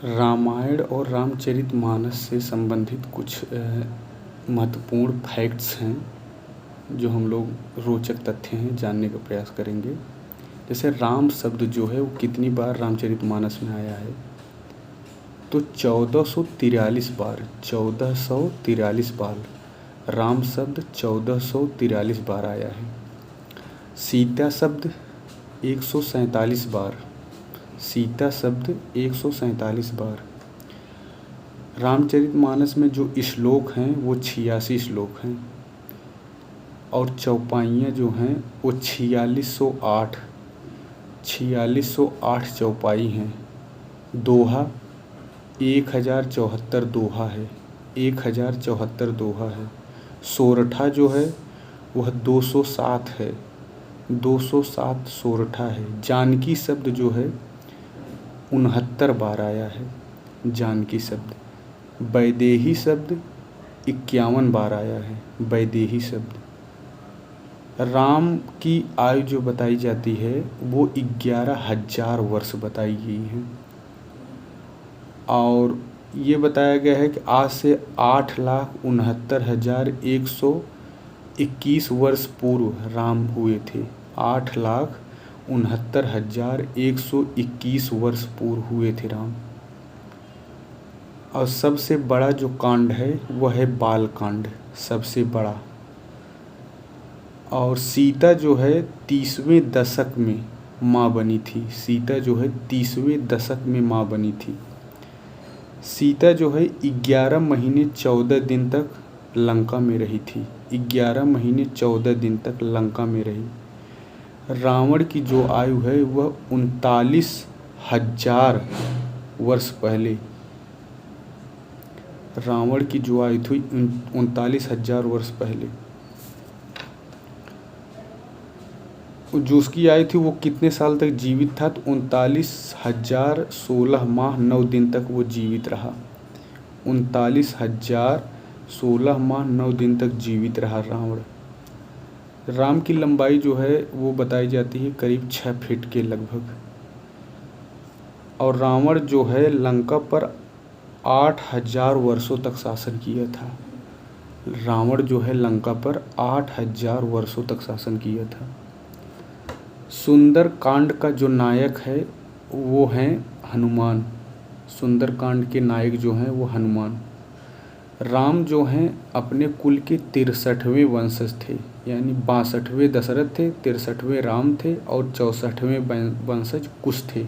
रामायण और रामचरितमानस से संबंधित कुछ महत्वपूर्ण फैक्ट्स हैं जो हम लोग रोचक तथ्य हैं जानने का प्रयास करेंगे। जैसे राम शब्द जो है वो कितनी बार रामचरितमानस में आया है, तो 1443 बार। 1443 बार राम शब्द 1443 बार आया है। सीता शब्द 147 बार। सीता शब्द 147 बार। रामचरितमानस में जो श्लोक हैं वो 86 श्लोक हैं और चौपाइयाँ जो हैं वो 4608 चौपाई हैं। दोहा 1074 दोहा है। 1074 दोहा है। सोरठा जो है वह 207 है। 207 सोरठा है। जानकी शब्द जो है 69 बार आया है। जानकी शब्द। वैदेही शब्द 51 बार आया है। वैदेही शब्द। राम की आयु जो बताई जाती है वो 11,000 वर्ष बताई गई है और ये बताया गया है कि आज से 8,69,121 वर्ष पूर्व राम हुए थे। 8,69,121 वर्ष पूर्व हुए थे राम। और सबसे बड़ा जो कांड है वह है बाल कांड, सबसे बड़ा। और सीता जो है 30वें दशक में माँ बनी थी। सीता जो है 30वें दशक में माँ बनी थी। सीता जो है 11 महीने 14 दिन तक लंका में रही थी। 11 महीने 14 दिन तक लंका में रही। रावण की जो आयु है वह 39,000 वर्ष पहले। रावण की जो आयु थी 39,000 वर्ष पहले। जो उसकी आयु थी वो कितने साल तक जीवित था, तो 39,016 माह 9 दिन तक वो जीवित रहा। 39,016 माह 9 दिन तक जीवित रहा रावण। राम की लंबाई जो है वो बताई जाती है करीब 6 फीट के लगभग। और रावण जो है लंका पर 8,000 वर्षों तक शासन किया था। रावण जो है लंका पर 8,000 वर्षों तक शासन किया था। सुंदर कांड का जो नायक है वो हैं हनुमान। सुंदर कांड के नायक जो हैं वो हनुमान। राम जो हैं अपने कुल के 63वें वंशज थे, यानी 62वें दशरथ थे, 63वें राम थे और 64वें वंशज कुश थे।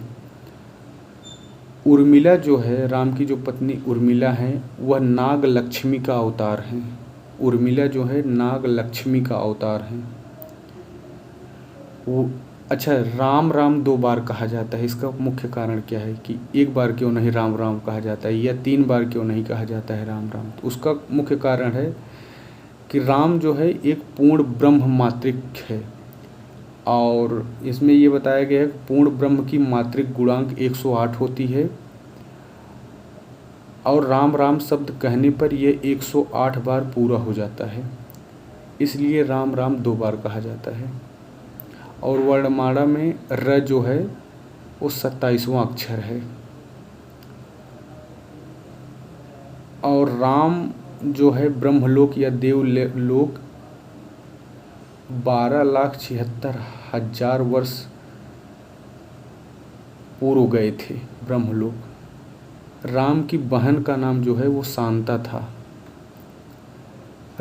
उर्मिला जो है, राम की जो पत्नी उर्मिला है, वह नाग लक्ष्मी का अवतार हैं। उर्मिला जो है नाग लक्ष्मी का अवतार हैं। वो अच्छा, राम राम 2 बार कहा जाता है, इसका मुख्य कारण क्या है कि एक बार क्यों नहीं राम राम कहा जाता है या 3 बार क्यों नहीं कहा जाता है राम राम? तो उसका मुख्य कारण है कि राम जो है एक पूर्ण ब्रह्म मात्रिक है और इसमें ये बताया गया है कि पूर्ण ब्रह्म की मात्रिक गुणांक 108 होती है और राम राम शब्द कहने पर यह 108 बार पूरा हो जाता है, इसलिए राम राम 2 बार कहा जाता है। और वर्णमाला में र जो है वो 27वां अक्षर है। और राम जो है ब्रह्मलोक या देवलोक 12,76,000 वर्ष पूर्व गए थे ब्रह्मलोक। राम की बहन का नाम जो है वो शांता था।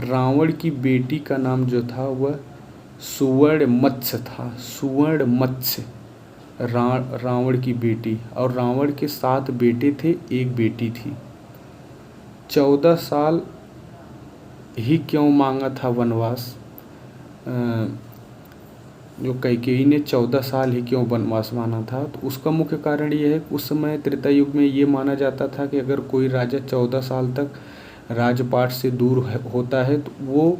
रावण की बेटी का नाम जो था वह सुवर्ण मत्स्य था। सुवर्ण मत्स्य रावण की बेटी। और रावण के 7 बेटे थे, 1 बेटी थी। 14 साल ही क्यों मांगा था वनवास? जो कैकेयी ने 14 साल ही क्यों वनवास मांगा था, तो उसका मुख्य कारण ये है कि उस समय त्रेता युग में ये माना जाता था कि अगर कोई राजा 14 साल तक राजपाट से दूर होता है तो वो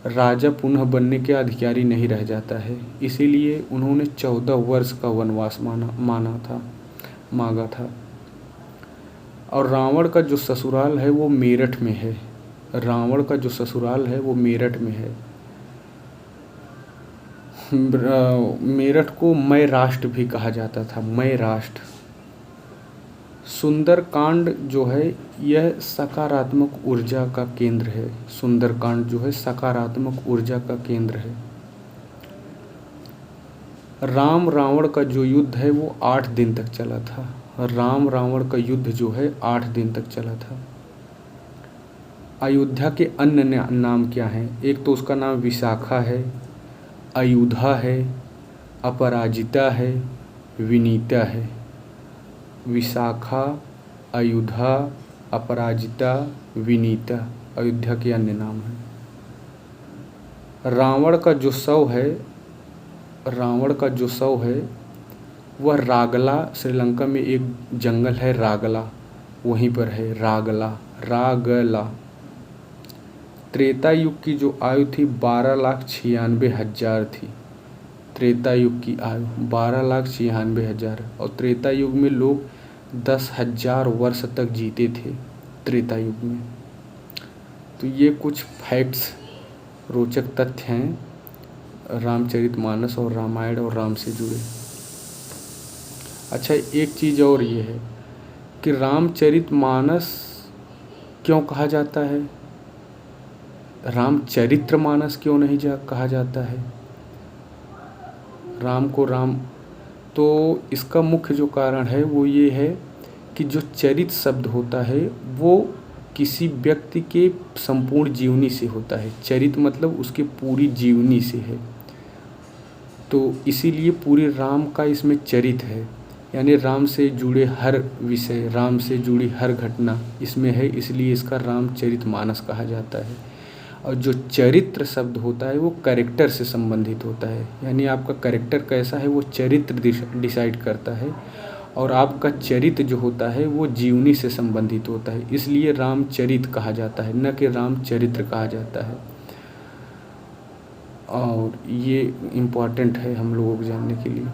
राजा पुनः बनने के अधिकारी नहीं रह जाता है। इसीलिए उन्होंने 14 वर्ष का वनवास मांगा था। और रावण का जो ससुराल है वो मेरठ में है। रावण का जो ससुराल है वो मेरठ में है। मेरठ को मय राष्ट्र भी कहा जाता था। मय राष्ट्र। सुंदरकांड जो है यह सकारात्मक ऊर्जा का केंद्र है। सुंदरकांड जो है सकारात्मक ऊर्जा का केंद्र है। राम रावण का जो युद्ध है वो 8 दिन तक चला था। राम रावण का युद्ध जो है 8 दिन तक चला था। अयोध्या के अन्य नाम क्या हैं? एक तो उसका नाम विशाखा है, अयुधा है, अपराजिता है, विनीता है। विशाखा, अयुधा, अपराजिता, विनीता अयोध्या के अन्य नाम हैं। रावण का जो शव है वह रागला, श्रीलंका में एक जंगल है रागला, वहीं पर है रागला। त्रेता युग की जो आयु थी 12,96,000 थी। त्रेता युग की आयु 12,96,000 और त्रेता युग में लोग 10,000 वर्ष तक जीते थे त्रेता युग में। तो ये कुछ फैक्ट्स, रोचक तथ्य हैं रामचरितमानस और रामायण और राम से जुड़े। अच्छा, एक चीज़ और ये है कि रामचरितमानस क्यों कहा जाता है, रामचरितमानस क्यों नहीं कहा जाता है? राम को राम, तो इसका मुख्य जो कारण है वो ये है कि जो चरित शब्द होता है वो किसी व्यक्ति के संपूर्ण जीवनी से होता है। चरित मतलब उसके पूरी जीवनी से है, तो इसीलिए पूरे राम का इसमें चरित है, यानी राम से जुड़े हर विषय, राम से जुड़ी हर घटना इसमें है, इसलिए इसका रामचरितमानस कहा जाता है। और जो चरित्र शब्द होता है वो कैरेक्टर से संबंधित होता है, यानी आपका कैरेक्टर कैसा है वो चरित्र डिसाइड करता है, और आपका चरित्र जो होता है वो जीवनी से संबंधित होता है, इसलिए रामचरित कहा जाता है, न कि रामचरित्र कहा जाता है। और ये इम्पॉर्टेंट है हम लोगों को जानने के लिए।